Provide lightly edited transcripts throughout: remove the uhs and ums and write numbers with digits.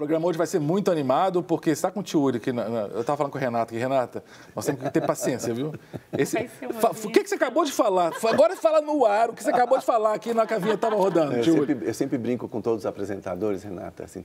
programa hoje vai ser muito animado, porque está com o tio Uri, eu estava falando com a Renata, Renata, nós temos que ter paciência, viu? O que você acabou de falar? Agora fala no ar o que você acabou de falar aqui na cavinha estava rodando, tio Uri. Eu sempre brinco com todos os apresentadores, Renata, assim,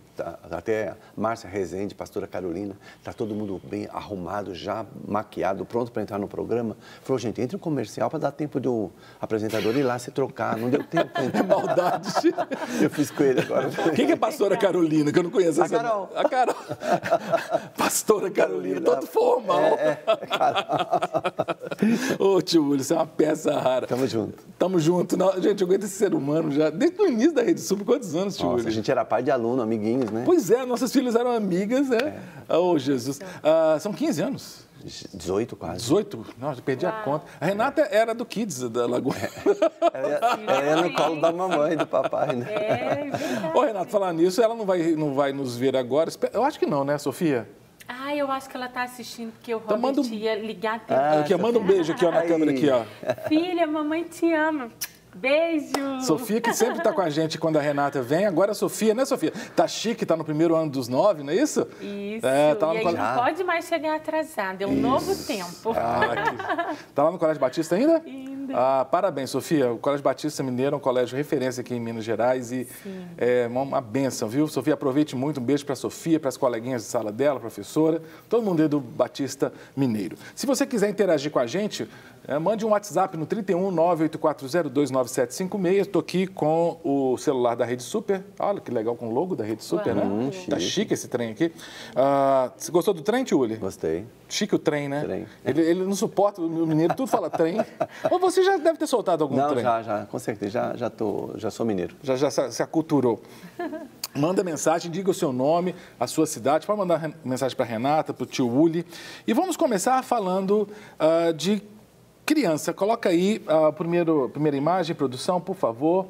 até a Márcia Rezende, pastora Carolina, está todo mundo bem arrumado, já maquiado, pronto para entrar no programa. Falou, gente, entre um comercial para dar tempo do apresentador ir lá se trocar, não deu tempo. É maldade. Eu fiz com ele agora. Quem que é pastora Carolina, que eu não conheço? A Carol. A Carol. Pastora Carolina, todo formal. Ô, tio Uri, você é uma peça rara. Tamo junto. Tamo junto. Não, gente, eu aguento esse ser humano já, desde o início da Rede Sub, quantos anos, tio Uri? A gente era pai de aluno, amiguinhos, né? Pois é, nossas filhas eram amigas, né? Oh, Jesus. São 15 anos. 18 quase. 18? Nossa, perdi a conta. A Renata era do Kids da Lagoa. Ela ia no colo da mamãe, do papai, né? Ô, Renata, falar nisso, ela não vai nos ver agora? Eu acho que não, né, Sofia? Ah, eu acho que ela está assistindo, porque o Robert ia ligar a TV. Aqui, manda um beijo aqui, ó, na câmera aqui, ó. Filha, mamãe te ama. Beijo! Sofia, que sempre está com a gente quando a Renata vem. Agora a Sofia, né, Sofia? Tá chique, tá no primeiro ano dos 9, não é isso? Isso. Tá lá no não pode mais chegar atrasado, é um novo tempo. Tá lá no Colégio Batista ainda? Ainda. Parabéns, Sofia. O Colégio Batista Mineiro é um colégio de referência aqui em Minas Gerais e é uma bênção, viu? Sofia, aproveite muito. Um beijo para a Sofia, para as coleguinhas de sala dela, professora, todo mundo aí do Batista Mineiro. Se você quiser interagir com a gente, mande um WhatsApp no 31 98402 9756. Estou aqui com o celular da Rede Super. Olha que legal, com o logo da Rede Super, né? Tá chique esse trem aqui. Você gostou do trem, tio Uli? Gostei. Chique o trem, né? Trem. Ele não suporta, o mineiro tudo fala trem. Ou você já deve ter soltado algum trem? Não, já, com certeza. Já sou mineiro. Já se aculturou. Manda mensagem, diga o seu nome, a sua cidade. Pode mandar mensagem para a Renata, para o tio Uli. E vamos começar falando de criança. Coloca aí a primeira imagem, produção, por favor.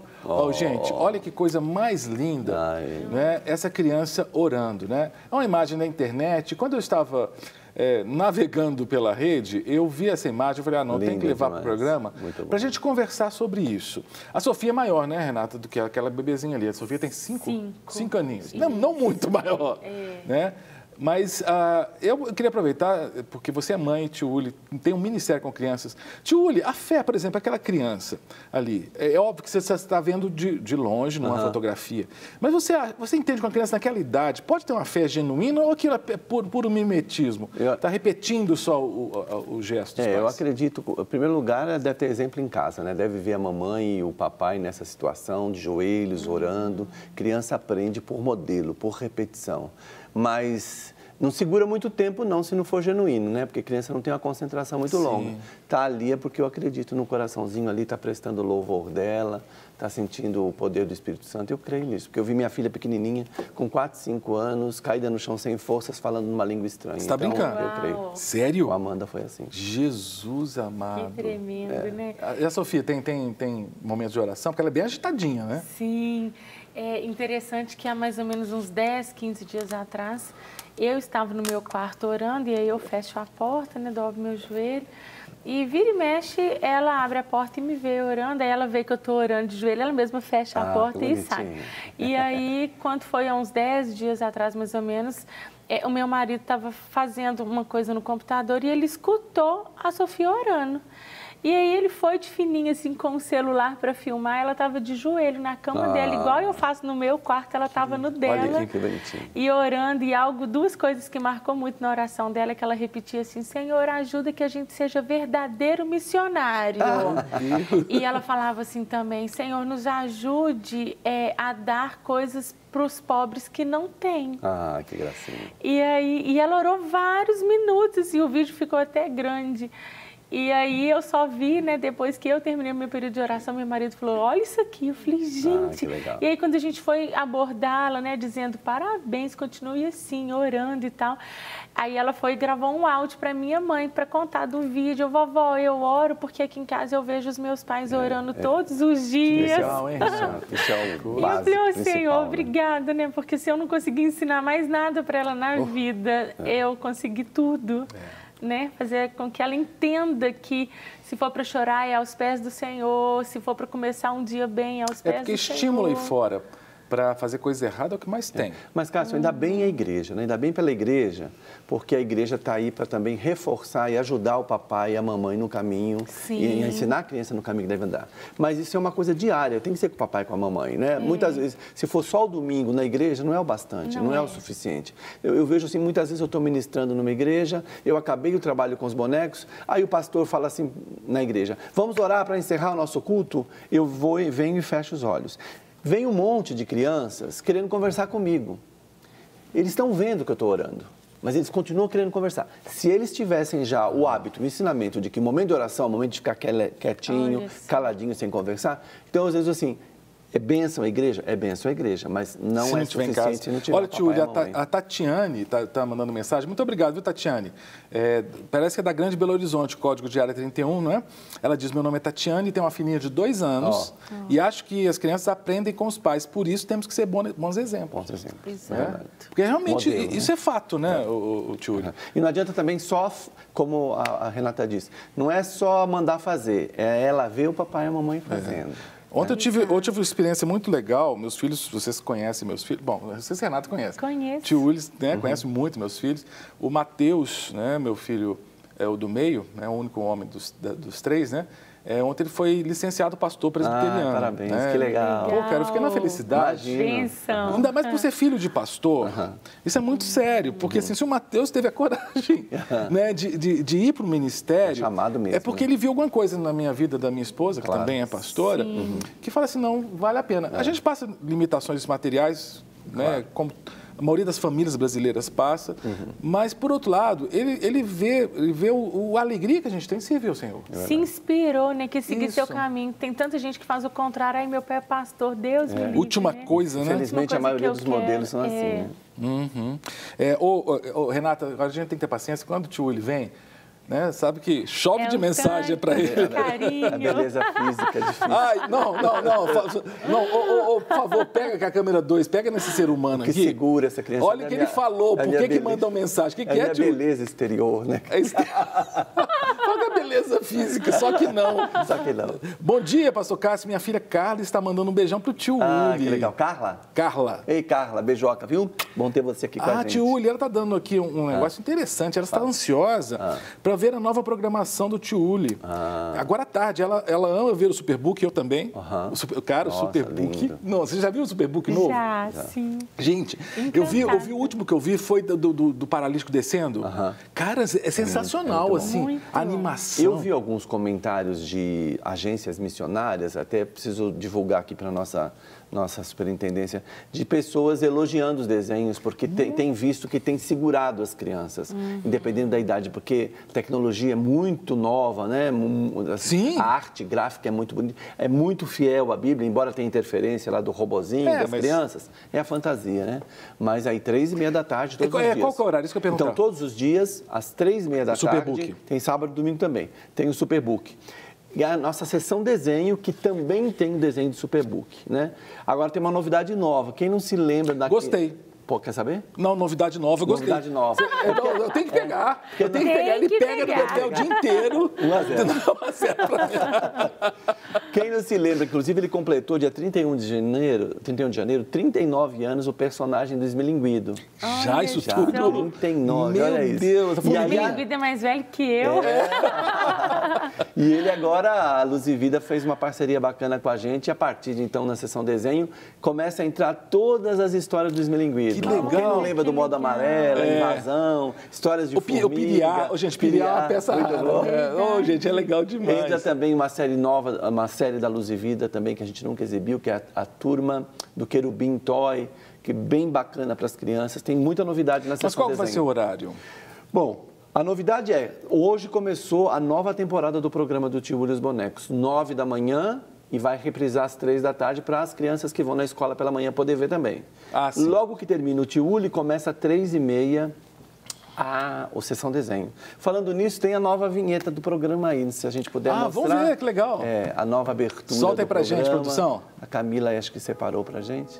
Gente, olha que coisa mais linda, né? Essa criança orando, né? É uma imagem da internet. Quando eu estava navegando pela rede, eu vi essa imagem e falei, não, tem que levar para o programa para a gente conversar sobre isso. A Sofia é maior, né, Renata, do que aquela bebezinha ali. A Sofia tem 5 aninhos. Não muito maior, né? Mas eu queria aproveitar, porque você é mãe, tio Uli, tem um ministério com crianças. Tio Uli, a fé, por exemplo, aquela criança ali, é óbvio que você está vendo de longe, numa fotografia, mas você entende que uma criança naquela idade pode ter uma fé genuína ou aquilo é puro mimetismo? Está repetindo só o gesto dos pais? Eu acredito, em primeiro lugar, deve ter exemplo em casa, né? Deve ver a mamãe e o papai nessa situação, de joelhos, orando. Criança aprende por modelo, por repetição. Mas não segura muito tempo, não, se não for genuíno, né? Porque a criança não tem uma concentração muito longa. Está ali é porque eu acredito no coraçãozinho ali, está prestando louvor dela, está sentindo o poder do Espírito Santo. Eu creio nisso, porque eu vi minha filha pequenininha, com 4, 5 anos, caída no chão sem forças, falando numa língua estranha. Você está brincando? Eu creio. Sério? Com a Amanda foi assim. Jesus amado. Que tremendo, né? E a Sofia tem momentos de oração? Porque ela é bem agitadinha, né? Sim. É interessante que há mais ou menos uns 10, 15 dias atrás, eu estava no meu quarto orando, e aí eu fecho a porta, né, dobro meu joelho, e vira e mexe, ela abre a porta e me vê orando, aí ela vê que eu estou orando de joelho, ela mesma fecha a porta e sai. E aí, quando foi há uns 10 dias atrás, mais ou menos, o meu marido estava fazendo uma coisa no computador e ele escutou a Sofia orando. E aí ele foi de fininho, assim, com o celular para filmar, ela estava de joelho na cama dela, igual eu faço no meu quarto, ela estava no dela. Olha aqui, que bonitinho. E orando, e duas coisas que marcou muito na oração dela, que ela repetia assim, Senhor, ajuda que a gente seja verdadeiro missionário. E ela falava assim também, Senhor, nos ajude a dar coisas para os pobres que não têm. Que gracinha. E ela orou vários minutos, e o vídeo ficou até grande. E aí eu só vi, né, depois que eu terminei meu período de oração, meu marido falou, olha isso aqui. Eu falei, gente. Que legal. E aí quando a gente foi abordá-la, né, dizendo, parabéns, continue assim, orando e tal. Aí ela foi e gravou um áudio para minha mãe, para contar do vídeo. Vovó, eu oro porque aqui em casa eu vejo os meus pais orando todos os dias. Especial, hein? Especial, e eu falei, ô Senhor, obrigada, né? Porque se eu não conseguir ensinar mais nada para ela na vida, eu consegui tudo. Né? Fazer com que ela entenda que se for para chorar é aos pés do Senhor, se for para começar um dia bem é aos pés do Senhor. Porque estímulo aí fora. para fazer coisa errada é o que mais tem. Mas, Cássio, ainda bem a igreja, né? Ainda bem pela igreja, porque a igreja está aí para também reforçar e ajudar o papai e a mamãe no caminho e ensinar a criança no caminho que deve andar. Mas isso é uma coisa diária, tem que ser com o papai e com a mamãe, né? Muitas vezes, se for só o domingo na igreja, não é o bastante, não é o suficiente. Eu vejo assim, muitas vezes eu estou ministrando numa igreja, eu acabei o trabalho com os bonecos, aí o pastor fala assim na igreja, vamos orar para encerrar o nosso culto? Eu vou e venho e fecho os olhos. Vem um monte de crianças querendo conversar comigo. Eles estão vendo que eu estou orando, mas eles continuam querendo conversar. Se eles tivessem já o hábito, o ensinamento de que o momento de oração é o momento de ficar quietinho, caladinho, sem conversar, então às vezes assim, é bênção a igreja? É bênção a igreja, mas não é suficiente se não tiver. Olha, tio, a Tatiane está mandando mensagem. Muito obrigado, viu, Tatiane? Parece que é da Grande Belo Horizonte, código de área 31, não é? Ela diz, meu nome é Tatiane, tenho uma filhinha de 2 anos e acho que as crianças aprendem com os pais, por isso temos que ser bons exemplos. Bons exemplos. Exato. Porque realmente Modelo, isso é fato, né, o tio? E não adianta também só, como a Renata disse, não é só mandar fazer, é ela ver o papai e a mamãe fazendo. Ontem eu tive uma experiência muito legal. Meus filhos, vocês conhecem meus filhos? Bom, vocês, Renato, conhecem. Conheço. Tio Ulis, né, conhece muito meus filhos. O Matheus, né, meu filho é o do meio, né, o único homem dos 3, né? Ontem ele foi licenciado pastor presbiteriano. Parabéns, né? que legal. Pô, cara, eu fiquei na felicidade. Benção. Ainda mais por ser filho de pastor. Isso é muito sério, porque assim, se o Matheus teve a coragem né, de ir para o ministério, é chamado mesmo, é porque ele viu alguma coisa na minha vida da minha esposa, que também é pastora, que fala assim, não, vale a pena. A gente passa limitações materiais, né, como a maioria das famílias brasileiras passa, mas, por outro lado, ele vê a alegria que a gente tem em servir ao Senhor. Se inspirou, né, que seguir seu caminho. Tem tanta gente que faz o contrário, aí meu pai é pastor, Deus me livre. Última coisa, né? Infelizmente, a maioria dos modelos são assim, né? Renata, agora a gente tem que ter paciência, quando o tio Willi vem, né? Sabe que chove de mensagem para ele. Carinho. A beleza física é difícil. Ai, não, por favor, pega com a câmera 2, pega nesse ser humano que aqui. Que segura essa criança. Olha o que ele falou, por que mandam mensagem? O que é, tio? Beleza exterior, né? Olha a beleza física, só que não. Só que não. Bom dia, pastor Cássio. Minha filha Carla está mandando um beijão pro tio Uli. Que legal. Carla? Carla. Ei, Carla, beijoca, viu? Bom ter você aqui com a gente. Tio Uli, ela está dando aqui um negócio interessante. Ela está ansiosa para ver a nova programação do tio Uli. Agora à tarde, ela ama ver o Superbook, eu também. O Superbook. Lindo. Não, você já viu o Superbook novo? Já, sim. Gente, eu vi o último que eu vi foi do paralítico descendo. Cara, é sensacional, assim, muito. a animação. Eu vi alguns comentários de agências missionárias, até preciso divulgar aqui para a nossa superintendência, de pessoas elogiando os desenhos, porque tem visto que tem segurado as crianças, independente da idade, porque a tecnologia é muito nova, né? Sim. A arte gráfica é muito bonita, é muito fiel à Bíblia, embora tenha interferência lá do robozinho das crianças, é a fantasia, né? Mas aí, 3h30 da tarde, todos os dias. Qual que é o horário? Isso que eu pergunto. Então, todos os dias, às 3h30 da tarde, tem sábado e domingo também, tem o Superbook. E a nossa sessão desenho, que também tem o desenho do Superbook, né? Agora tem uma novidade nova. Quem não se lembra daquele... Gostei. Pô, quer saber? Não, novidade nova, eu gostei. Novidade nova. Eu tenho que pegar. Eu tenho que pegar. Ele pega no hotel o dia inteiro. 1-0. Quem não se lembra, inclusive ele completou dia 31 de janeiro, 39 anos, o personagem do Esmilinguido. Já isso tudo? 39, olha isso. Meu Deus. O Esmilinguido é mais velho que eu. E ele agora, a Luz e Vida, fez uma parceria bacana com a gente e a partir de então, na sessão desenho, começa a entrar todas as histórias do Esmilinguido. Que legal. Quem não lembra do Modo Amarelo, Invasão, histórias de formiga. O Piriá. Gente, Piriá é uma peça rara. Gente, é legal demais. Entra também uma série nova, uma série da Luz e Vida também, que a gente nunca exibiu, que é a Turma do Querubim Toy, que é bem bacana para as crianças. Tem muita novidade na sessão desenho. Mas qual vai ser o horário? Bom, a novidade hoje começou a nova temporada do programa do Tio Uli e os Bonecos, 9 da manhã, e vai reprisar às 3 da tarde para as crianças que vão na escola pela manhã poder ver também. Logo que termina o Tio Uli, começa às 3h30 a Sessão Desenho. Falando nisso, tem a nova vinheta do programa aí, se a gente puder mostrar. Vamos ver, que legal. A nova abertura. Solta aí pra gente, produção. A Camila, acho que separou pra gente.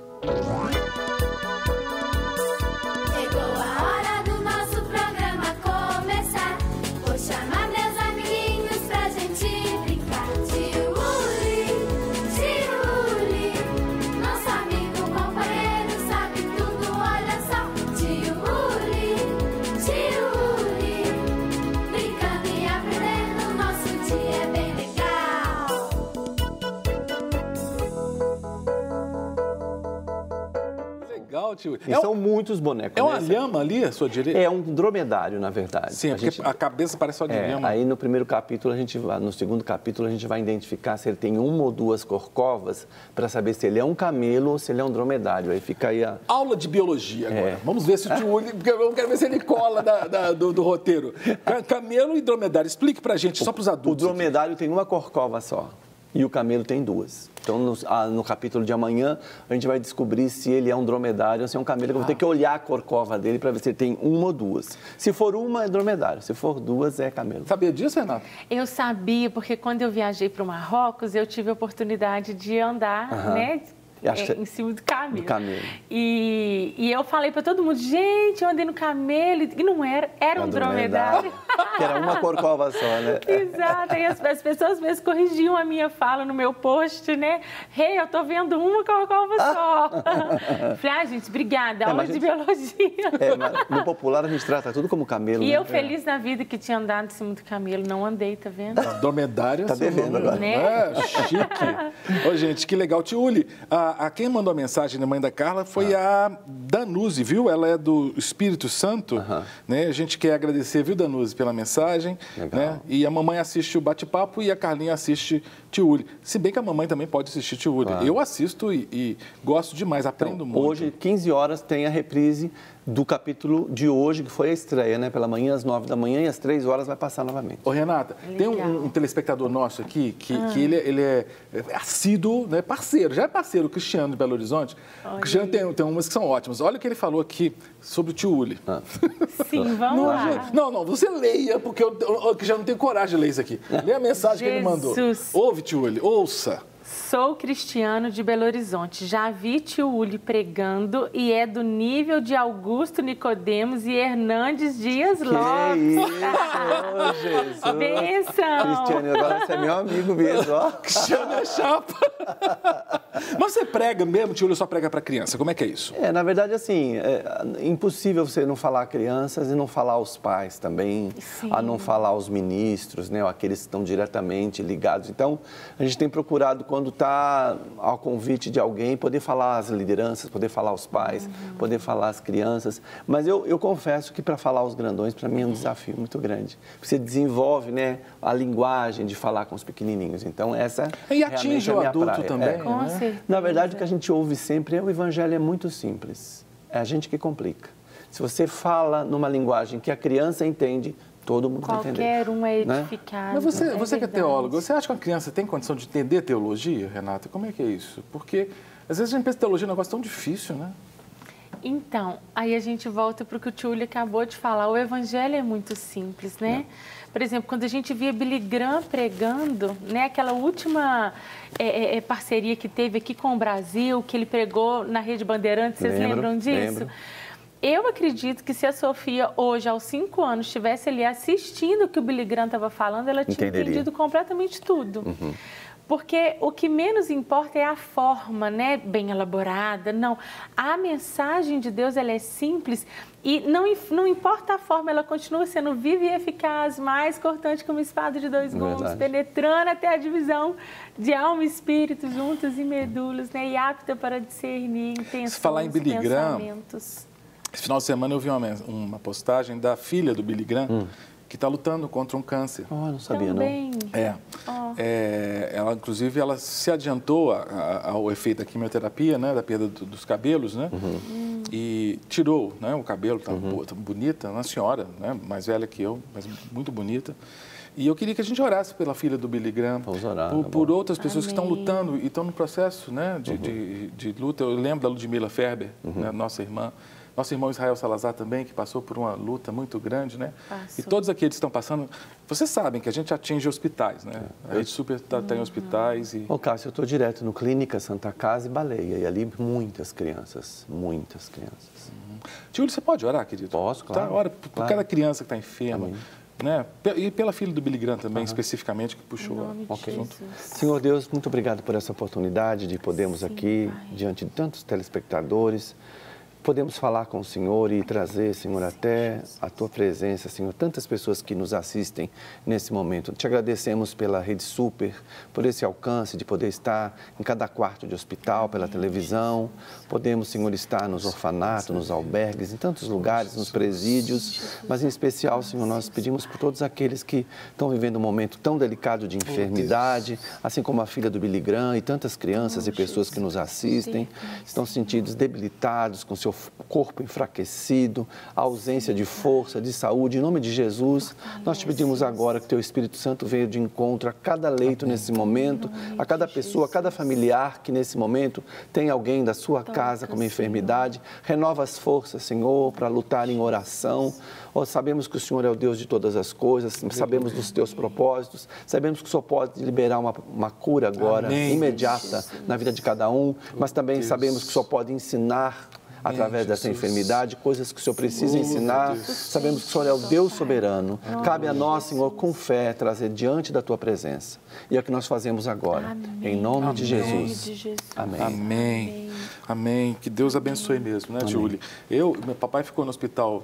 legal, tio. E são muitos bonecos. É uma lhama ali, à sua direita? É um dromedário, na verdade. Sim, porque a cabeça parece só de lhama. Aí no primeiro capítulo, no segundo capítulo, a gente vai identificar se ele tem uma ou duas corcovas para saber se ele é um camelo ou se ele é um dromedário. Aí fica aí a... Aula de biologia agora. Vamos ver se o tio Uli... Eu quero ver se ele cola do roteiro. Camelo e dromedário. Explique pra gente, só pros adultos. O dromedário tem uma corcova só e o camelo tem duas. Então, no capítulo de amanhã, a gente vai descobrir se ele é um dromedário ou se é um camelo. Eu vou ter que olhar a corcova dele para ver se ele tem uma ou duas. Se for uma, é dromedário. Se for duas, é camelo. Sabia disso, Renata? Eu sabia, porque quando eu viajei para o Marrocos, eu tive a oportunidade de andar, né? Em cima do camelo. E eu falei para todo mundo, gente, eu andei no camelo, e não era um dromedário. Que era uma corcova só, né? Exato, e as pessoas mesmo corrigiam a minha fala no meu post, né? Eu tô vendo uma corcova só. Falei, gente, obrigada, aula de biologia. No popular a gente trata tudo como camelo. E eu feliz na vida que tinha andado em cima do camelo, não andei, tá vendo? Dromedário tá devendo agora. Né? Chique. Ô, gente, que legal. Tio Uli, quem mandou a mensagem da mãe da Carla foi a Danuzi, viu? Ela é do Espírito Santo, né? A gente quer agradecer, viu, Danuzi, pela mensagem. Né? E a mamãe assiste o bate-papo e a Carlinha assiste Tio Uli. Se bem que a mamãe também pode assistir Tio Uli. Claro. Eu assisto e gosto demais, aprendo muito. Hoje, 15 horas, tem a reprise do capítulo de hoje, que foi a estreia, né? Pela manhã, às 9 da manhã, e às 3 horas vai passar novamente. Ô, Renata, tem um telespectador nosso aqui, que ele é assíduo, né? Parceiro, já é parceiro, o Cristiano de Belo Horizonte. O Cristiano tem umas que são ótimas. Olha o que ele falou aqui sobre o Tio Uli. Sim, vamos lá. Não, você leia, porque eu já não tenho coragem de ler isso aqui. Lê a mensagem que ele mandou. Ouve, Tio Uli, ouça. Sou Cristiano de Belo Horizonte. Já vi Tio Uli pregando e é do nível de Augusto Nicodemos e Hernandes Dias Lopes. Isso, Jesus. Benção. Cristiano, agora você é meu amigo mesmo, ó. Cristiano é chapa. Mas você prega mesmo, Tio Uli, só prega para criança? Como é que é isso? Na verdade, assim, é impossível você não falar crianças e não falar aos pais também, a não falar aos ministros, né, ou aqueles que estão diretamente ligados. Então, a gente tem procurado, quando está ao convite de alguém, poder falar às lideranças, poder falar aos pais, poder falar às crianças. Mas eu confesso que para falar aos grandões, para mim é um desafio muito grande. Você desenvolve, né, a linguagem de falar com os pequenininhos. Então, essa e atinge o adulto também. Com certeza. Na verdade, o que a gente ouve sempre o evangelho é muito simples. É a gente que complica. Se você fala numa linguagem que a criança entende, todo mundo vai entender. Qualquer um é edificado. Mas você que é teólogo, você acha que uma criança tem condição de entender teologia, Renata? Como é que é isso? Porque às vezes a gente pensa que teologia é um negócio tão difícil, né? Então, aí a gente volta para o que o tio Uli acabou de falar. O evangelho é muito simples, né? Por exemplo, quando a gente via Billy Graham pregando, né, aquela última parceria que teve aqui com o Brasil, que ele pregou na Rede Bandeirantes, vocês lembram disso? Lembro. Eu acredito que se a Sofia, hoje, aos 5 anos, estivesse ali assistindo o que o Billy Graham estava falando, ela tinha entendido completamente tudo. Porque o que menos importa é a forma, né, bem elaborada. Não, a mensagem de Deus, ela é simples e não importa a forma, ela continua sendo viva e eficaz, mais cortante que uma espada de 2 gumes, penetrando até a divisão de alma e espírito, juntas e medulas, né, e apta para discernir intenções, falar em Billy Graham, pensamentos. Esse final de semana eu vi uma postagem da filha do Billy Graham, que está lutando contra um câncer. Não sabia, também. não. Ela, inclusive, ela se adiantou ao efeito da quimioterapia, né, da perda dos cabelos, né, e tirou, né, o cabelo, tá bonita, uma senhora, né, mais velha que eu, mas muito bonita. E eu queria que a gente orasse pela filha do Billy Graham, por outras pessoas que estão lutando e estão no processo, né, de luta. Eu lembro da Ludmila Ferber, né, nossa irmã. Nosso irmão Israel Salazar também, que passou por uma luta muito grande, né? E todos aqueles que estão passando, vocês sabem que a gente atinge hospitais, né? A gente super está em hospitais e... Ô, Cássio, eu estou direto no Clínica Santa Casa e Baleia, e ali muitas crianças. Tio Uli, você pode orar, querido? Posso, claro. Tá, ora por cada criança que está enferma, né? E pela filha do Billy Graham também, especificamente, que puxou o assunto. Senhor Deus, muito obrigado por essa oportunidade de podermos aqui, diante de tantos telespectadores, podemos falar com o Senhor e trazer, Senhor, até a Tua presença, Senhor, tantas pessoas que nos assistem nesse momento. Te agradecemos pela Rede Super, por esse alcance de poder estar em cada quarto de hospital, pela televisão. Podemos, Senhor, estar nos orfanatos, nos albergues, em tantos lugares, nos presídios, mas em especial, Senhor, nós pedimos por todos aqueles que estão vivendo um momento tão delicado de enfermidade, assim como a filha do Billy Graham e tantas crianças e pessoas que nos assistem, estão sentidos debilitados, com seu corpo enfraquecido, a ausência de força, de saúde. Em nome de Jesus, nós te pedimos agora que Teu Espírito Santo venha de encontro a cada leito nesse momento, a cada pessoa, a cada familiar que nesse momento tem alguém da sua casa com uma enfermidade. Renova as forças, Senhor, para lutar em oração. Sabemos que o Senhor é o Deus de todas as coisas, sabemos dos Teus propósitos, sabemos que o Senhor pode liberar uma cura agora, imediata, na vida de cada um, mas também sabemos que o Senhor pode ensinar através dessa enfermidade, coisas que o Senhor precisa ensinar. Sabemos que o Senhor é o Deus soberano. Cabe a nós, Senhor, com fé, trazer diante da Tua presença. E é o que nós fazemos agora, em nome de Jesus. Amém. Amém. Amém. Que Deus abençoe mesmo, né, Julie? Meu papai ficou no hospital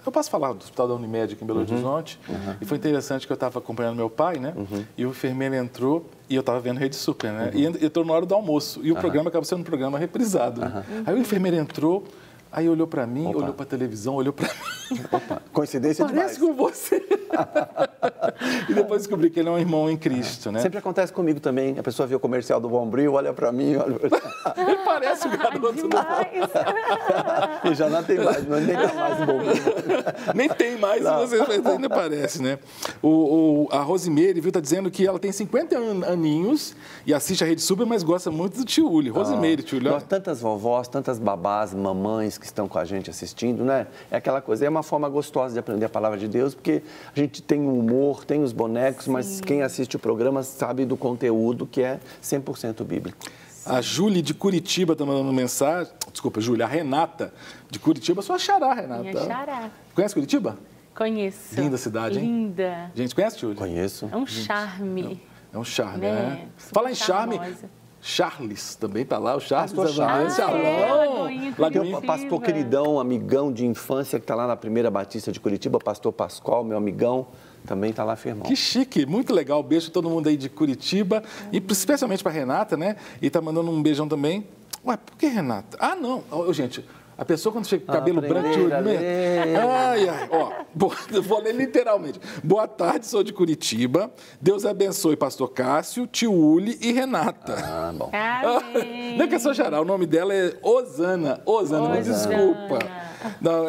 eu posso falar do hospital da Unimed aqui em Belo Horizonte, e foi interessante que eu estava acompanhando meu pai, né, e o enfermeiro entrou, e eu estava vendo Rede Super, né, e entrou na hora do almoço, e o programa acaba sendo um programa reprisado. Aí o enfermeiro entrou, aí olhou para mim, olhou para a televisão, olhou para mim. Opa, coincidência Parece demais. com você. E depois descobri que ele é um irmão em Cristo, né? Sempre acontece comigo também. A pessoa vê o comercial do Bombril, olha para mim, olha pra... Ele parece o garoto do E já não tem mais, nem tem mais o Bombril. Nem tem mais, você ainda parece, né? A Rosimeire, viu, tá dizendo que ela tem 50 aninhos e assiste a Rede Super, mas gosta muito do Tio Uli. Rosimeire, Tio Uli. Tantas vovós, tantas babás, mamães que estão com a gente assistindo, né? É aquela coisa, é uma forma gostosa de aprender a palavra de Deus, porque a gente tem o humor, tem os bonecos, mas quem assiste o programa sabe do conteúdo que é 100% bíblico. A Júlia de Curitiba está mandando mensagem. Desculpa, Júlia. A Renata de Curitiba. Sua xará, Renata. Minha xará. Conhece Curitiba? Conheço. Linda cidade, hein? Linda. Gente, conhece, Júlia? Conheço. É um charme. É um charme, né? Fala em charme. Charmosa. Charles também está lá. O Charles Pastor Charles. Lagoinha. O pastor queridão, amigão de infância, que está lá na Primeira Batista de Curitiba, pastor Pascoal, meu amigão. Também está lá firmão. Que chique, muito legal. Beijo a todo mundo aí de Curitiba, e especialmente para Renata, né? E tá mandando um beijão também. Ué, por que Renata? Ah, não. Gente, a pessoa quando chega com cabelo branco... Vou ler literalmente. Boa tarde, sou de Curitiba. Deus abençoe pastor Cássio, Tio Uli e Renata. Ah, bom. Amém. Não é que é só geral, o nome dela é Osana. Osana, me desculpa. Não,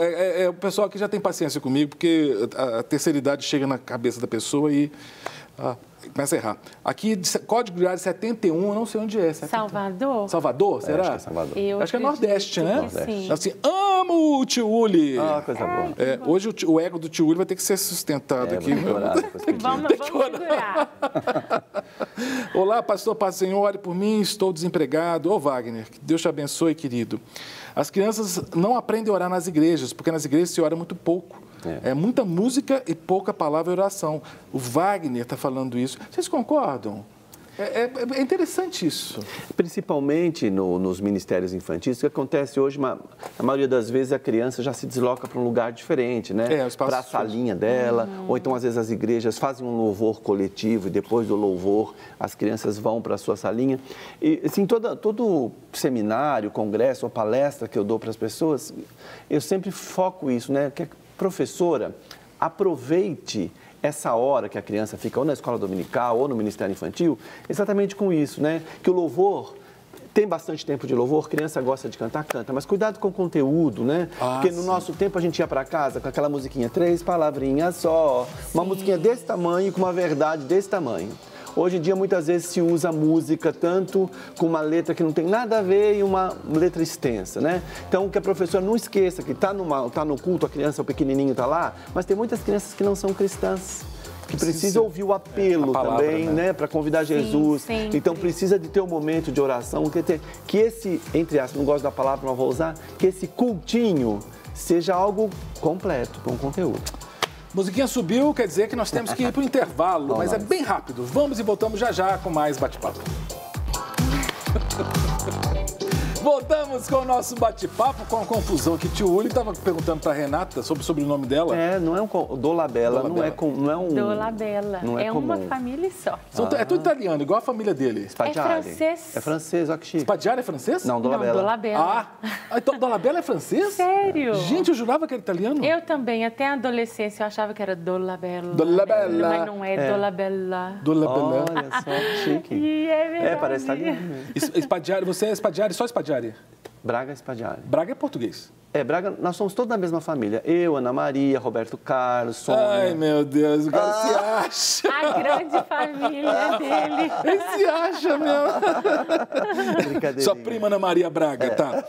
o pessoal aqui já tem paciência comigo, porque a terceira idade chega na cabeça da pessoa e começa a errar. Aqui, Código de área 71, eu não sei onde é. 71. Salvador? Salvador, será? Acho que é Salvador. Acho que é Nordeste, né? Nordeste. Assim, amo o Tio Uli. Ah, coisa boa. Hoje o ego do Tio Uli vai ter que ser sustentado aqui. Vamos segurar. Olá, pastor, paz do Senhor, ore por mim, estou desempregado. Ô, Wagner, que Deus te abençoe, querido. As crianças não aprendem a orar nas igrejas, porque nas igrejas se ora muito pouco. É muita música e pouca palavra e oração. O Wagner está falando isso. Vocês concordam? É interessante isso. Principalmente nos ministérios infantis, o que acontece hoje, na maioria das vezes, a criança já se desloca para um lugar diferente, né? Para a salinha dela, ou então, às vezes, as igrejas fazem um louvor coletivo e depois do louvor, as crianças vão para a sua salinha. E, assim, todo seminário, congresso ou palestra que eu dou para as pessoas, eu sempre foco isso, né? Que a professora aproveite essa hora que a criança fica ou na escola dominical ou no ministério infantil, exatamente com isso, né? Que o louvor, tem bastante tempo de louvor, criança gosta de cantar, canta, mas cuidado com o conteúdo, né? Porque no nosso tempo a gente ia para casa com aquela musiquinha, 3 palavrinhas só, uma musiquinha desse tamanho com uma verdade desse tamanho. Hoje em dia, muitas vezes, se usa música tanto com uma letra que não tem nada a ver e uma letra extensa, né? Então, que a professora não esqueça que tá no culto, a criança, o pequenininho está lá, mas tem muitas crianças que não são cristãs, que precisam ouvir o apelo palavra, também, né? Para convidar Jesus. Sim, então, precisa de ter um momento de oração, que esse, entre aspas, não gosto da palavra, mas vou usar, que esse cultinho seja algo completo, com conteúdo. Musiquinha subiu, quer dizer que nós temos que ir para o intervalo, mas é bem rápido. Vamos e voltamos já com mais bate-papo. Voltamos com o nosso bate-papo, com a confusão que tio Uli estava perguntando para Renata sobre o sobrenome dela. Não é um Dolabella, não é um... Dolabella, não é uma comum. família só. É tudo italiano, igual a família dele. Spaggiari. É francês. É francês, olha que chique. Spaggiari é francês? Não, Não, Dolabella. Dolabella. Então Dolabella é francês? Sério? Gente, eu jurava que era italiano. Eu também, até a adolescência, eu achava que era Dolabella. Dolabella. Mas não é Dolabella. Dolabella. Olha só, que chique. E é verdade. Parece italiano mesmo. Spaggiari, você é Spaggiari, só Spaggiari? Braga Spaggiari. Braga é português. Braga, nós somos todos da mesma família. Eu, Ana Maria, Roberto Carlos, Sônia. Ai, meu Deus, o cara se acha. A grande família dele. Ele se acha mesmo. Brincadeirinha. Sua prima Ana Maria Braga, tá.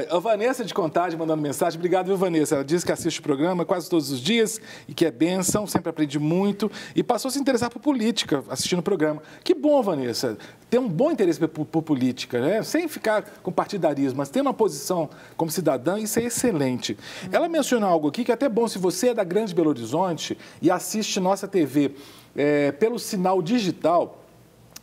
A Vanessa de Contagem mandando mensagem. Obrigado, viu, Vanessa? Ela diz que assiste o programa quase todos os dias e que é bênção, sempre aprende muito. E passou a se interessar por política assistindo o programa. Que bom, Vanessa. Ter um bom interesse por política, né? Sem ficar com partidarismo, mas tendo uma posição como cidadã, isso é excelente. Ela mencionou algo aqui que é até bom, se você é da Grande Belo Horizonte e assiste nossa TV pelo sinal digital,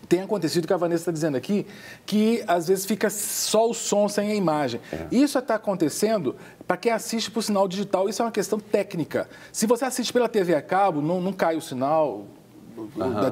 tem acontecido que a Vanessa está dizendo aqui, que às vezes fica só o som sem a imagem. Isso está acontecendo para quem assiste por sinal digital, isso é uma questão técnica. Se você assiste pela TV a cabo, não cai o sinal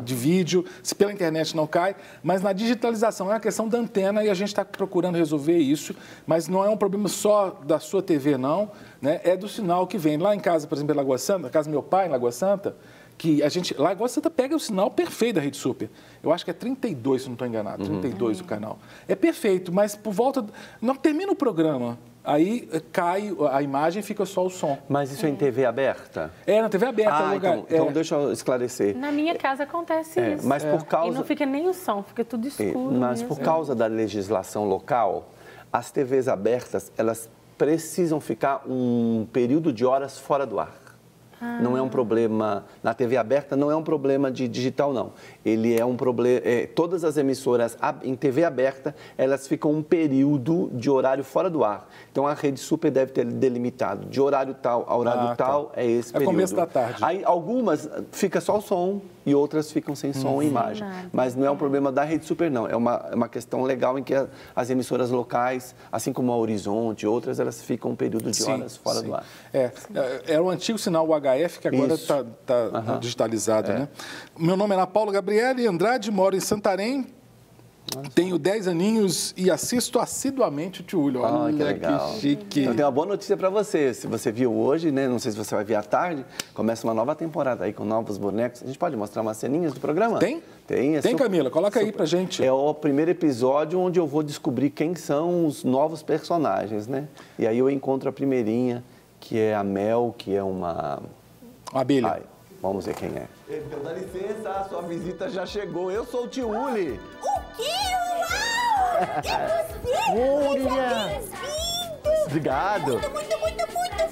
de vídeo, se pela internet não cai, mas na digitalização é uma questão da antena e a gente está procurando resolver isso, mas não é um problema só da sua TV, não, né? É do sinal que vem. Lá em casa, por exemplo, em Lagoa Santa, na casa do meu pai, em Lagoa Santa, que a gente, Lagoa Santa pega o sinal perfeito da Rede Super. Eu acho que é 32, se não estou enganado, 32 o canal. É perfeito, mas por volta... Não termina o programa, aí cai a imagem e fica só o som. Mas isso é em TV aberta? Na TV aberta. Lugar. Então deixa eu esclarecer. Na minha casa acontece isso. Mas por causa... E não fica nem o som, fica tudo escuro Mas mesmo. por causa da legislação local, as TVs abertas, elas precisam ficar um período de horas fora do ar. Não é um problema, na TV aberta não é um problema de digital, não. Ele é um problema, todas as emissoras em TV aberta, elas ficam um período de horário fora do ar. Então, a Rede Super deve ter delimitado de horário tal a horário tal, é esse período. É começo da tarde. Aí, algumas fica só o som e outras ficam sem som e imagem. Mas não é um problema da Rede Super, não. É uma questão legal em que as emissoras locais, assim como a Horizonte e outras, elas ficam um período de horas fora do ar. Era o antigo sinal UHF, que agora está digitalizado, né? Meu nome é Ana Paula Gabriele Andrade, moro em Santarém. Tenho 10 aninhos e assisto assiduamente o Tio Uli. Olha que legal. Que chique. Eu tenho uma boa notícia para você. Se você viu hoje, né? Não sei se você vai ver à tarde, começa uma nova temporada aí com novos bonecos. A gente pode mostrar umas ceninhas do programa? Tem? Tem. Tem, Camila? Coloca aí pra gente. É o primeiro episódio onde eu vou descobrir quem são os novos personagens, né? E aí eu encontro a primeirinha, que é a Mel, que é uma abelha. Vamos ver quem é. Dá licença, a sua visita já chegou. Eu sou o Tio Uli. O quê? Uau! É você! Seja bem-vindo! Obrigado. Muito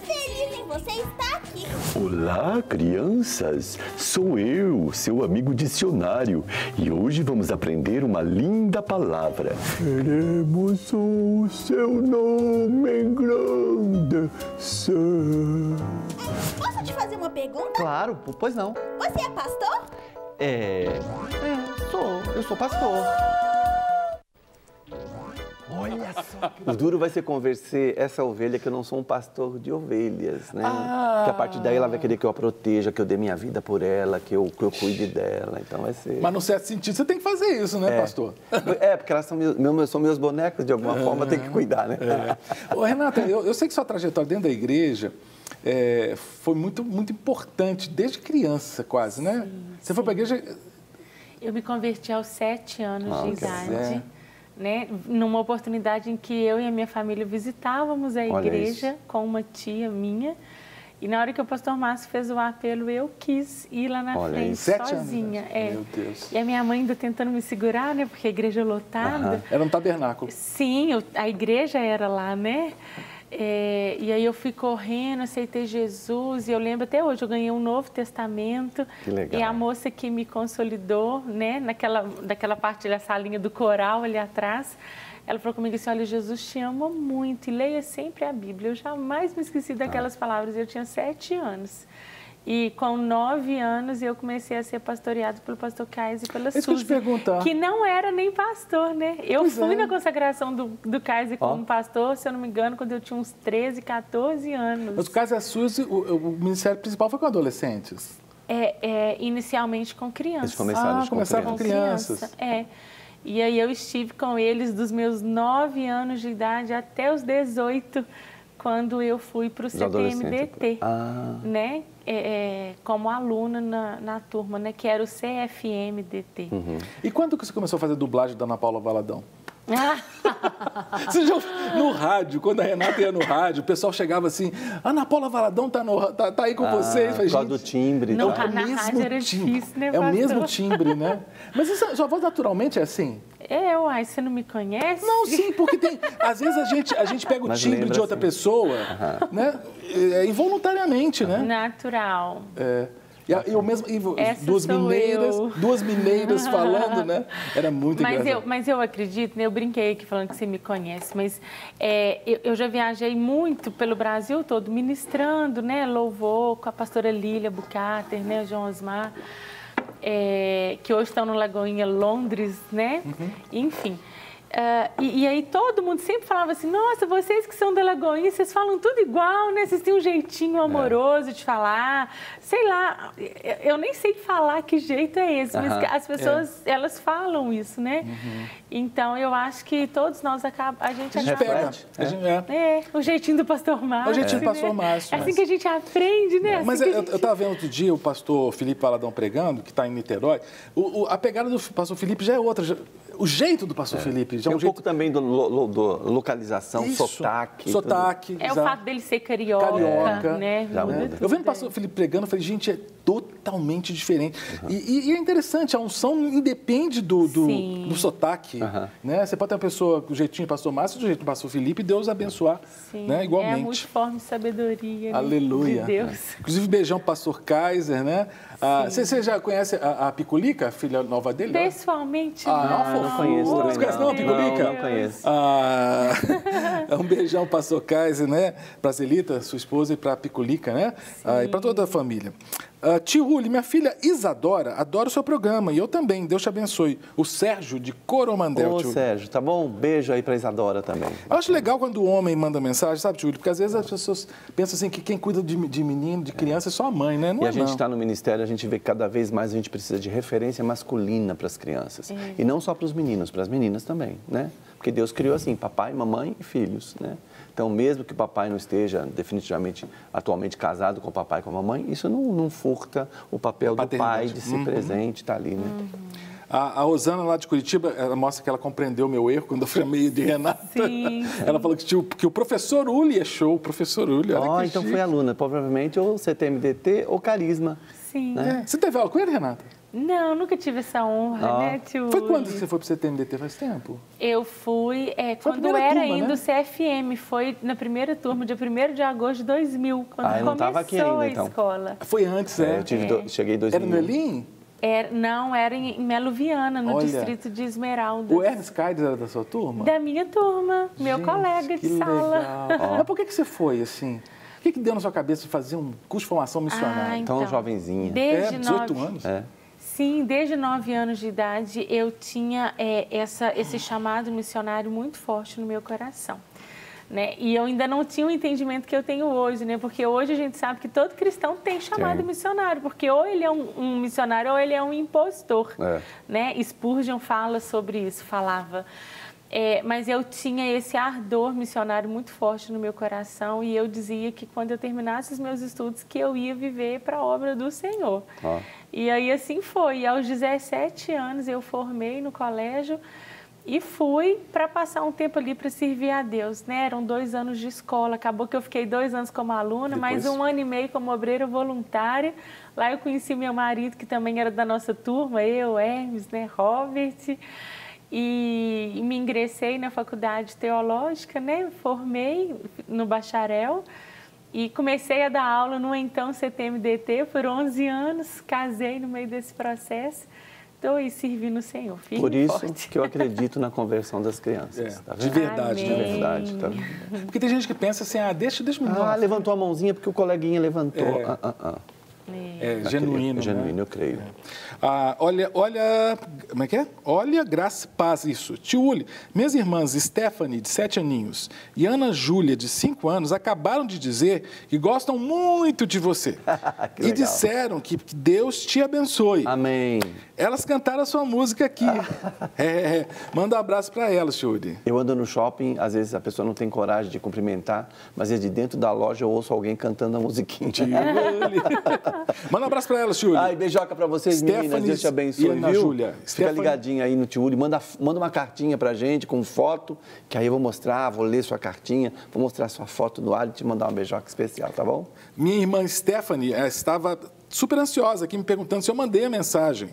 feliz em você estar aqui. Olá, crianças! Sou eu, seu amigo dicionário, e hoje vamos aprender uma linda palavra. Queremos o seu nome grande ser. Posso te fazer uma pergunta? Claro, pois não. Você é pastor? Eu sou pastor. Olha só. O duro vai ser convencer essa ovelha que eu não sou um pastor de ovelhas, né? Que a partir daí ela vai querer que eu a proteja, que eu dê minha vida por ela, que eu cuide dela. Então vai ser... Mas, no certo sentido, você tem que fazer isso, né, pastor? Porque elas são meus bonecos, de alguma forma, tem que cuidar, né? Ô, Renata, eu sei que sua trajetória dentro da igreja foi muito, muito importante, desde criança quase, né? Sim, você foi para a igreja... Eu me converti aos 7 anos de idade. Né, numa oportunidade em que eu e a minha família visitávamos a igreja com uma tia minha. E na hora que o pastor Márcio fez o apelo, eu quis ir lá na frente, 7 sozinha. anos. Meu Deus. E a minha mãe ainda tentando me segurar, né? Porque a igreja lotada. Era um tabernáculo. Sim, a igreja era lá, né? E aí eu fui correndo, aceitei Jesus, e eu lembro até hoje, eu ganhei um Novo Testamento. Que legal. E a moça que me consolidou, né, daquela parte da salinha do coral ali atrás, ela falou comigo assim, olha, Jesus te ama muito e leia sempre a Bíblia. Eu jamais me esqueci daquelas palavras, eu tinha 7 anos. E com 9 anos eu comecei a ser pastoreado pelo pastor Kaiser e pela Isso que eu te Suzy, perguntar. que não era nem pastor, né? Eu Pois fui é. na consagração do Kaiser como pastor, se eu não me engano, quando eu tinha uns 13, 14 anos. Mas o caso é a Suzy, o ministério principal foi com adolescentes. Inicialmente com crianças. Eles começaram começaram com crianças. E aí eu estive com eles dos meus 9 anos de idade até os 18, quando eu fui para o CTMDT, né? Como aluna na turma, né? Que era o CFMDT. E quando que você começou a fazer dublagem da Ana Paula Valadão? Você já, no rádio, quando a Renata ia no rádio, o pessoal chegava assim, Ana Paula Valadão tá aí com vocês. Por causa do timbre. Não, tá? na rádio era difícil, né, É o pastor? mesmo timbre, né? Mas isso, sua voz naturalmente é assim? Uai, você não me conhece? Não, sim, porque tem... Às vezes a gente pega o Mas timbre lembra de outra assim. pessoa, né? Involuntariamente, né? Natural. E o mesmo, Essa duas sou eu. mineiras falando, né? Era muito engraçado. Mas eu acredito, né? Eu brinquei aqui falando que você me conhece, mas eu já viajei muito pelo Brasil todo, ministrando, né? Louvor com a pastora Lília Bucater, né? O João Osmar, que hoje estão no Lagoinha, Londres, né? Enfim. E aí todo mundo sempre falava assim, nossa, vocês que são da Lagoinha, vocês falam tudo igual, né? Vocês têm um jeitinho amoroso de falar. Sei lá, eu nem sei falar que jeito é esse, mas as pessoas, elas falam isso, né? Então, eu acho que todos nós a gente acaba... o jeitinho do pastor Márcio. O jeitinho do pastor Márcio. É assim que a gente aprende, né? Mas assim eu estava vendo outro dia o pastor Felipe Valadão pregando, que está em Niterói. A pegada do pastor Felipe já é outra. O jeito do pastor Felipe já é um jeito... pouco também do localização, Isso, sotaque. Sotaque. O fato dele ser carioca. Né? Já muda. Eu vendo o pastor Felipe pregando, eu falei, gente, é totalmente diferente. E é interessante, a unção independe do sotaque. Né? Você pode ter uma pessoa com o jeitinho do pastor Márcio, do jeito do pastor Felipe, e Deus abençoar. Né? Igualmente. É a multiforme sabedoria, né? Aleluia. De Deus. Inclusive, beijão pro pastor Kaiser, né? Você já conhece a Piculica, a filha nova dele? Pessoalmente, não conheço. Não conhece não, a Piculica? Não conheço. Um beijão pro pastor Kaiser, né? Pra Zelita, sua esposa, e pra Piculica, né? E pra toda a família. Tio Uli, minha filha Isadora adora o seu programa e eu também, Deus te abençoe. O Sérgio de Coromandel, Ô, tio. Sérgio, tá bom? Beijo aí pra Isadora também. Eu acho legal quando o homem manda mensagem, sabe, tio Uli? Porque às vezes as pessoas pensam assim que quem cuida de menino, de criança é só a mãe, né? Não E é a gente não. está no ministério, a gente vê que cada vez mais a gente precisa de referência masculina para as crianças. E não só para os meninos, para as meninas também, né? Porque Deus criou assim, papai, mamãe e filhos, né? Então, mesmo que o papai não esteja definitivamente, atualmente casado com o papai e com a mamãe, isso não furta o papel do pai de ser presente, tá ali, né? A Rosana, lá de Curitiba, ela mostra que ela compreendeu o meu erro quando eu chamei de Renata. Sim. Ela falou que o professor Uli é show, o professor Uli. Olha que Então chique. foi aluna, provavelmente ou CTMDT ou Carisma. Sim. Né? Você teve aula com ele, Renata? Não, nunca tive essa honra, né, tio? Foi quando que você foi para o CTMDT? Faz tempo? Eu fui, quando primeira era turma, ainda né? o CFM, foi na primeira turma, dia 1º de agosto de 2000, quando eu não tava aqui começou ainda, a então. escola. Foi antes, Eu cheguei em 2000. Era no Elim? Não, era em Melo Viana, no Olha, distrito de Esmeralda. O Ernest Kaides era da sua turma? Da minha turma, meu colega de que sala. Legal. Mas por que você foi assim? O que deu na sua cabeça de fazer um curso de formação missionária? Então, jovenzinha. Desde 18 anos? Sim, desde 9 anos de idade eu tinha esse chamado missionário muito forte no meu coração. Né? E eu ainda não tinha o entendimento que eu tenho hoje, né? Porque hoje a gente sabe que todo cristão tem chamado missionário, porque ou ele é um missionário ou ele é um impostor. Né? Spurgeon fala sobre isso, falava. Mas eu tinha esse ardor missionário muito forte no meu coração e eu dizia que quando eu terminasse os meus estudos que eu ia viver para a obra do Senhor. E aí assim foi. E aos 17 anos eu formei no colégio e fui para passar um tempo ali para servir a Deus, né? Eram 2 anos de escola, acabou que eu fiquei 2 anos como aluna, mais 1 ano e meio como obreira voluntária. Lá eu conheci meu marido, que também era da nossa turma, eu, Hermes, né, Robert, e me ingressei na faculdade teológica, né? Formei no bacharel e comecei a dar aula no então CTMDT por 11 anos, casei no meio desse processo. Estou aí servindo o Senhor, firme Por isso forte. que eu acredito na conversão das crianças. Tá De vendo? verdade, Amém. de De verdade. Tá? Porque tem gente que pensa assim, deixa o menino. Levantou a mãozinha porque o coleguinha levantou. É genuíno, genuíno, né? eu creio. Olha, como é que é? Olha, graça, paz, isso. Tio Uli, minhas irmãs Stephanie, de 7 aninhos, e Ana Júlia, de 5 anos, acabaram de dizer que gostam muito de você. E disseram que Deus te abençoe. Amém. Elas cantaram a sua música aqui. Manda um abraço para elas, tio Uli. Eu ando no shopping, às vezes a pessoa não tem coragem de cumprimentar, mas é de dentro da loja eu ouço alguém cantando a musiquinha. Manda um abraço para elas, tio Uli. Ai, beijoca para vocês, meninas. Deus te abençoe, e Ana viu? Júlia. Fica ligadinho aí no tio Uli. Manda uma cartinha pra gente com foto, que aí eu vou mostrar, vou ler sua cartinha, vou mostrar sua foto no ar e te mandar uma beijoca especial, tá bom? Minha irmã Stephanie estava super ansiosa aqui, me perguntando se eu mandei a mensagem.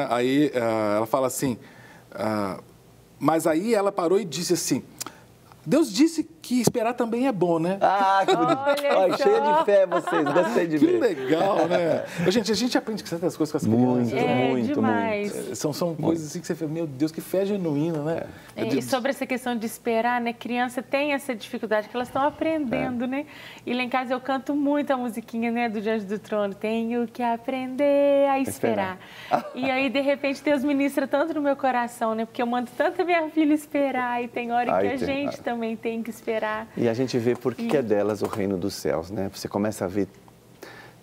Aí ela fala assim, mas aí ela parou e disse assim, Deus disse que esperar também é bom, né? Ah, que bonito. Olha, cheia de fé vocês, gostei de ver. Que legal, né? Gente, a gente aprende certas coisas com as crianças. Muito, demais. muito. São coisas assim que você fala, meu Deus, que fé genuína, né? E sobre essa questão de esperar, né? Criança tem essa dificuldade que elas estão aprendendo, né? E lá em casa eu canto muito a musiquinha, né? Do Diante do Trono. Tenho que aprender a esperar. E aí, de repente, Deus ministra tanto no meu coração, né? Porque eu mando tanto a minha filha esperar e tem hora que a gente também tem que esperar. E a gente vê por que é delas o reino dos céus, né? Você começa a ver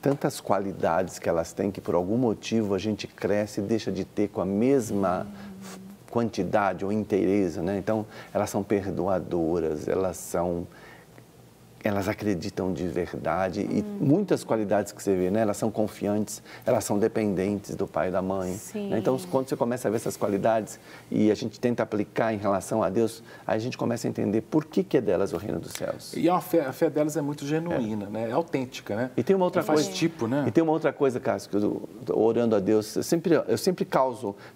tantas qualidades que elas têm que por algum motivo a gente cresce e deixa de ter com a mesma quantidade ou inteireza, né? Então, elas são perdoadoras, elas acreditam de verdade e muitas qualidades que você vê, né? Elas são confiantes, elas são dependentes do pai e da mãe. Né? Então, quando você começa a ver essas qualidades e a gente tenta aplicar em relação a Deus, aí a gente começa a entender por que é delas o reino dos céus. E a fé delas é muito genuína, né? É autêntica, né? E tem uma outra coisa, tipo, né? E tem uma outra coisa, Cássio, que eu orando a Deus, eu sempre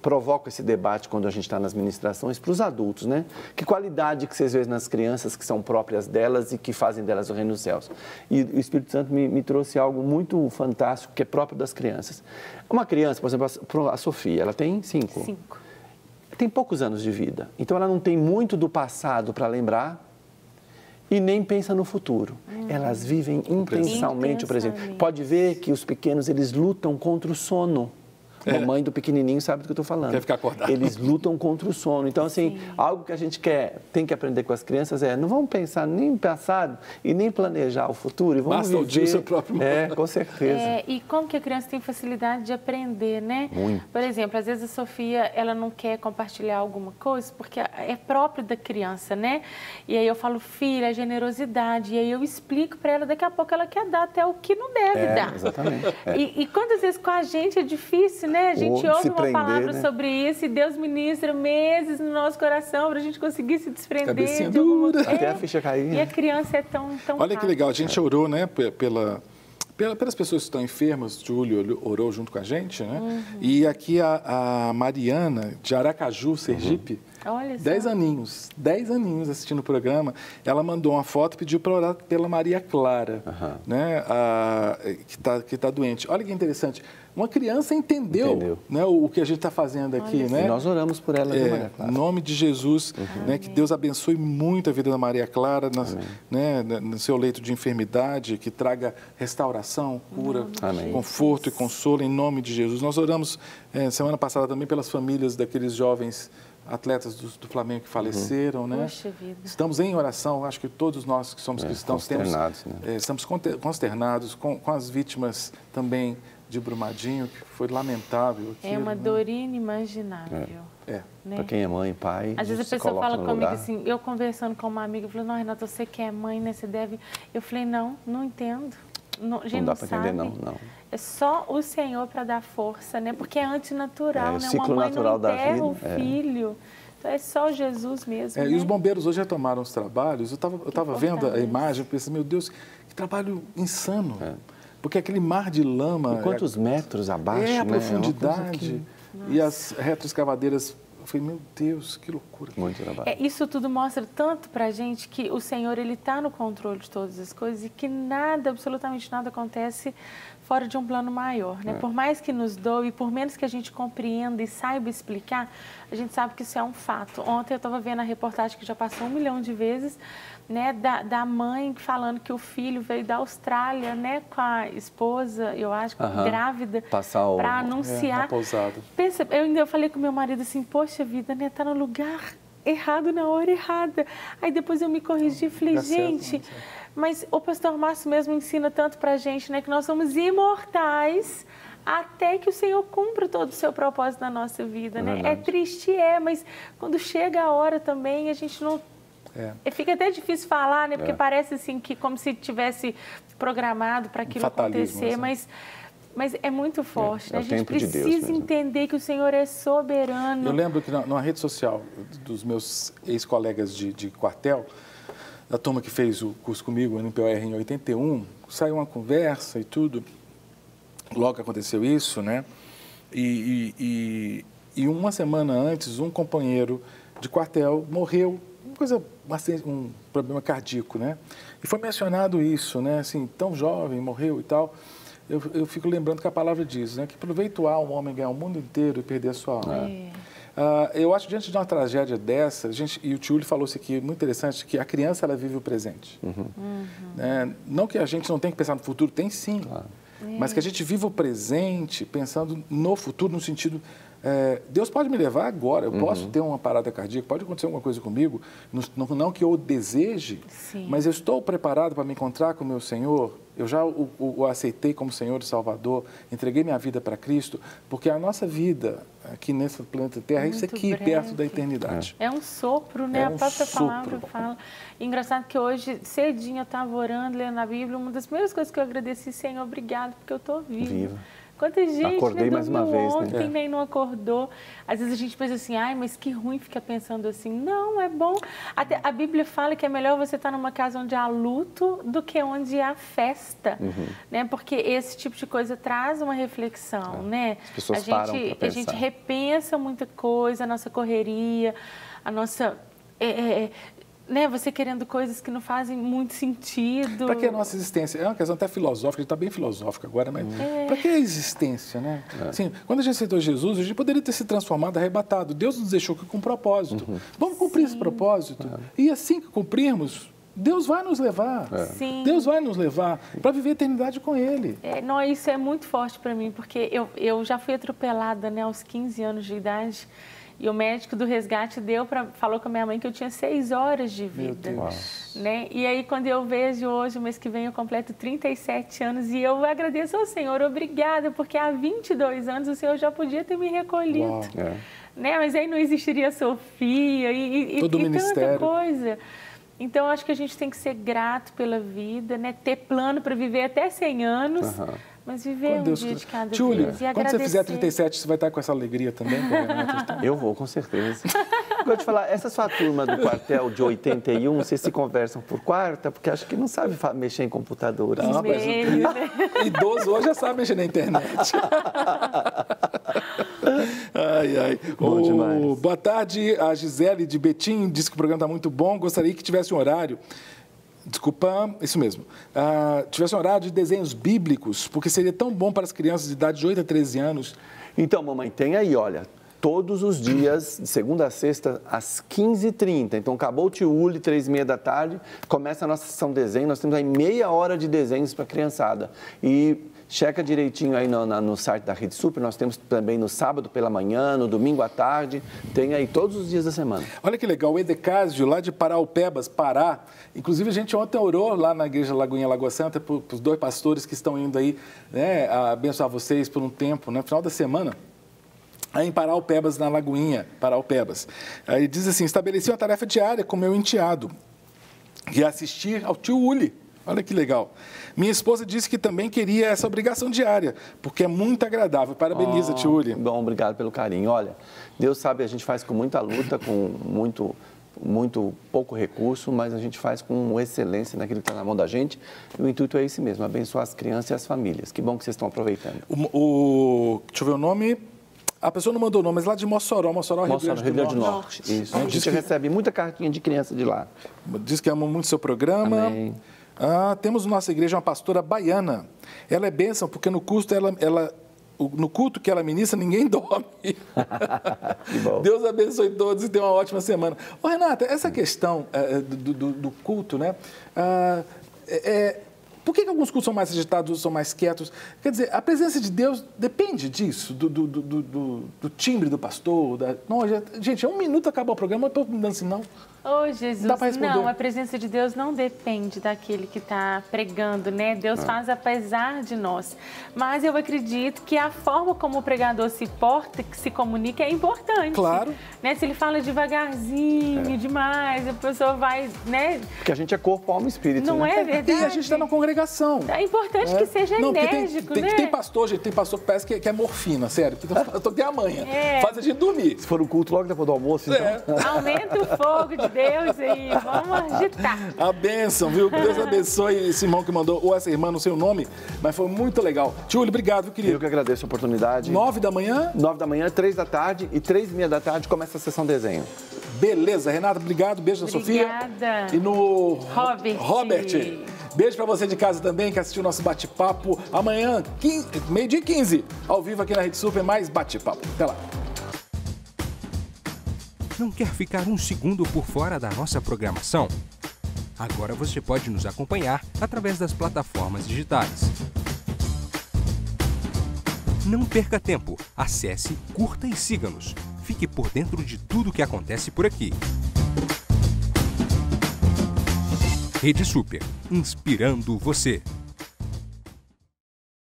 provoco esse debate quando a gente está nas ministrações para os adultos, né? Que qualidade que vocês veem nas crianças que são próprias delas e que fazem delas o reino dos céus. E o Espírito Santo me trouxe algo muito fantástico que é próprio das crianças. Uma criança, por exemplo, a Sofia, ela tem 5. Tem poucos anos de vida. Então, ela não tem muito do passado para lembrar e nem pensa no futuro. Elas vivem intensamente o presente. Pode ver que os pequenos, eles lutam contra o sono. Mamãe do pequenininho sabe do que eu estou falando. Quer ficar acordado. Eles lutam contra o sono. Então, assim, algo que a gente tem que aprender com as crianças não vamos pensar nem no passado e nem planejar o futuro. E vamos viver o seu próprio momento. com certeza. E como que a criança tem facilidade de aprender, né? Muito. Por exemplo, às vezes a Sofia, ela não quer compartilhar alguma coisa porque é próprio da criança, né? E aí eu falo, filha, a generosidade. E aí eu explico para ela, daqui a pouco ela quer dar até o que não deve dar. Exatamente. E quantas vezes com a gente é difícil, né? A gente ouve uma palavra sobre isso e Deus ministra meses no nosso coração para a gente conseguir se desprender de alguma coisa. Até a ficha cair. E a criança é tão Olha que legal, a gente orou, né, pelas pessoas que estão enfermas, o Júlio orou junto com a gente, né? E aqui a Mariana, de Aracaju, Sergipe, 10 aninhos assistindo o programa, ela mandou uma foto e pediu para orar pela Maria Clara, né, que tá doente. Olha que interessante, uma criança entendeu. Né, o que a gente está fazendo aqui, né? E nós oramos por ela, Maria Clara. Em nome de Jesus, né, que Deus abençoe muito a vida da Maria Clara, né, no seu leito de enfermidade, que traga restauração, cura, conforto e consolo, em nome de Jesus. Nós oramos semana passada também pelas famílias daqueles jovens atletas do Flamengo que faleceram, né? Poxa vida. Estamos em oração, acho que todos nós que somos cristãos estamos consternados com as vítimas também de Brumadinho, que foi lamentável. É uma dor inimaginável. Né? Para quem é mãe e pai, às vezes a pessoa fala comigo assim, eu conversando com uma amiga, eu falei, não, Renata, você que é mãe, né, você deve... Eu falei, não entendo. A gente não dá para entender, não. É só o Senhor para dar força, né? Porque é antinatural, né? Uma mãe não enterra o vida, filho. Então é só Jesus mesmo, né? E os bombeiros hoje retomaram os trabalhos. Eu estava vendo a imagem e pensei, meu Deus, que trabalho insano. Porque aquele mar de lama... E quantos metros abaixo, a profundidade. E as retroescavadeiras... Eu falei, meu Deus, que loucura. Muito trabalho. Isso tudo mostra tanto pra gente que o Senhor, Ele está no controle de todas as coisas e que nada, absolutamente nada acontece fora de um plano maior, né? Por mais que nos doe, por menos que a gente compreenda e saiba explicar, a gente sabe que isso é um fato. Ontem eu estava vendo a reportagem que já passou 1 milhão de vezes, né, da mãe falando que o filho veio da Austrália, né, com a esposa, eu acho, grávida, para anunciar. Na pousada. Pensa, eu falei com meu marido assim, poxa vida, né, tá no lugar errado na hora errada. Aí depois eu me corrigi e falei, gente, mas o pastor Márcio mesmo ensina tanto pra gente, né, que nós somos imortais até que o Senhor cumpra todo o seu propósito na nossa vida, né? É triste, mas quando chega a hora também, a gente não... Fica até difícil falar, né? Porque parece assim que como se tivesse programado para aquilo acontecer, mas é muito forte, né? A gente precisa entender que o Senhor é soberano. Eu lembro que numa rede social dos meus ex-colegas de quartel, da turma que fez o curso comigo, no NPOR em 81, saiu uma conversa e tudo, logo que aconteceu isso, né? E uma semana antes, um companheiro de quartel morreu, um problema cardíaco, né? E foi mencionado isso, né? Assim, tão jovem, morreu e tal. Eu fico lembrando que a palavra diz, né? Que proveito há um homem ganhar o mundo inteiro e perder a sua alma. Eu acho que diante de uma tragédia dessa, e o Tiúlio falou isso aqui, muito interessante, que a criança, ela vive o presente. Né? Não que a gente não tenha que pensar no futuro, tem sim. Mas que a gente viva o presente pensando no futuro, no sentido... Deus pode me levar agora, eu posso ter uma parada cardíaca, pode acontecer alguma coisa comigo, não que eu deseje, mas eu estou preparado para me encontrar com o meu Senhor, eu já o aceitei como Senhor e Salvador, entreguei minha vida para Cristo, porque a nossa vida aqui nesse planeta Terra é isso aqui, perto da eternidade. É um sopro, né? A própria palavra fala. Engraçado que hoje, cedinho, eu estava orando, lendo a Bíblia, uma das primeiras coisas que eu agradeci, Senhor, obrigado, porque eu estou viva. Quanta gente, acordei mais uma vez, ontem, nem não acordou. Às vezes a gente pensa assim, mas que ruim ficar pensando assim. Não, é bom. Até a Bíblia fala que é melhor você estar numa casa onde há luto do que onde há festa, né? Porque esse tipo de coisa traz uma reflexão, né? As pessoas param para pensar. A gente repensa muita coisa, a nossa correria, a nossa... né, você querendo coisas que não fazem muito sentido. Para que a nossa existência? É uma questão até filosófica, a gente está bem filosófica agora, mas para que a existência, né? Assim, quando a gente aceitou Jesus, a gente poderia ter se transformado, arrebatado. Deus nos deixou aqui com um propósito. Vamos cumprir esse propósito. E assim que cumprirmos, Deus vai nos levar. Deus vai nos levar para viver a eternidade com Ele. Não, isso é muito forte para mim, porque eu já fui atropelada, né, aos 15 anos de idade. E o médico do resgate falou com a minha mãe que eu tinha 6 horas de vida. Meu Deus. Né? E aí, quando eu vejo hoje, o mês que vem, eu completo 37 anos e eu agradeço ao Senhor, obrigada, porque há 22 anos o Senhor já podia ter me recolhido. Né? Mas aí não existiria a Sofia e tanta coisa. Então, acho que a gente tem que ser grato pela vida, né? Ter plano para viver até 100 anos. Mas viver um dia de cada vez e agradecer. Quando você fizer 37, você vai estar com essa alegria também? Eu vou, com certeza. Vou te falar, essa sua turma do quartel de 81, vocês se conversam por quarta? Porque acho que não sabe mexer em computador. Não, mas idoso hoje já sabe mexer na internet. Bom demais. Boa tarde, a Gisele de Betim disse que o programa está muito bom, gostaria que tivesse um horário. Desculpa, isso mesmo. Tivesse um horário de desenhos bíblicos, porque seria tão bom para as crianças de idade de 8 a 13 anos. Então, mamãe, tem aí, olha, todos os dias, de segunda a sexta, às 15h30. Então, acabou o Tiúlio, 3h30 da tarde, começa a nossa sessão de desenho. Nós temos aí meia hora de desenhos para a criançada. E checa direitinho aí no site da Rede Super, nós temos também no sábado pela manhã, no domingo à tarde, tem aí todos os dias da semana. Olha que legal, o Edecásio, lá de Paraupebas, Pará, inclusive a gente ontem orou lá na Igreja Lagoinha Lagoa Santa para os 2 pastores que estão indo aí, né, abençoar vocês por um tempo, no final da semana, aí em Paraupebas, na Lagoinha, Paraupebas. Aí diz assim, estabeleci uma tarefa diária com meu enteado, que é assistir ao tio Uli. Olha que legal. Minha esposa disse que também queria essa obrigação diária, porque é muito agradável. Parabeniza, tio Uli. Bom, obrigado pelo carinho. Olha, Deus sabe, a gente faz com muita luta, com muito pouco recurso, mas a gente faz com excelência naquilo que está na mão da gente. E o intuito é esse mesmo, abençoar as crianças e as famílias. Que bom que vocês estão aproveitando. Deixa eu ver o nome. A pessoa não mandou o nome, mas lá de Mossoró, Rio Grande do Norte. Isso. A gente recebe muita cartinha de criança de lá. Diz que ama muito seu programa. Amém. Temos na nossa igreja uma pastora baiana. Ela é bênção porque no culto que ela ministra, ninguém dorme. Que bom. Deus abençoe todos e tenha uma ótima semana. Ô, Renata, essa questão do culto, né? Por que alguns cultos são mais agitados, outros são mais quietos? Quer dizer, a presença de Deus depende disso, do timbre do pastor. Gente, 1 minuto acabou o programa, eu estou me dando assim, não. Ô, Jesus, Dá pra responder? não, a presença de Deus não depende daquele que está pregando, né? Deus faz apesar de nós. Mas eu acredito que a forma como o pregador se porta, que se comunica, é importante. Claro. Né? Se ele fala devagarzinho, demais, a pessoa vai, né? Porque a gente é corpo, alma e espírito, Não né? é verdade? E a gente está na congregação. É importante que seja enérgico, né? Tem pastor, gente, tem pastor que parece que é morfina, sério. Que pastor tem amanhã. Faz a gente dormir. Se for um culto logo depois do almoço, então. Aumenta o fogo de Deus aí, vamos agitar. A bênção, viu? Deus abençoe esse irmão que mandou, ou essa irmã, não sei o nome, mas foi muito legal. Tio, obrigado, viu, querido? Eu que agradeço a oportunidade. 9 da manhã? 9 da manhã, 3 da tarde e 3h30 da tarde começa a sessão desenho. Beleza, Renata, obrigado. Beijo da Sofia. Obrigada. E no Robert. Beijo pra você de casa também que assistiu o nosso bate-papo. Amanhã, 12h15, ao vivo aqui na Rede Super, mais bate-papo. Até lá. Não quer ficar um segundo por fora da nossa programação? Agora você pode nos acompanhar através das plataformas digitais. Não perca tempo. Acesse, curta e siga-nos. Fique por dentro de tudo o que acontece por aqui. Rede Super, inspirando você.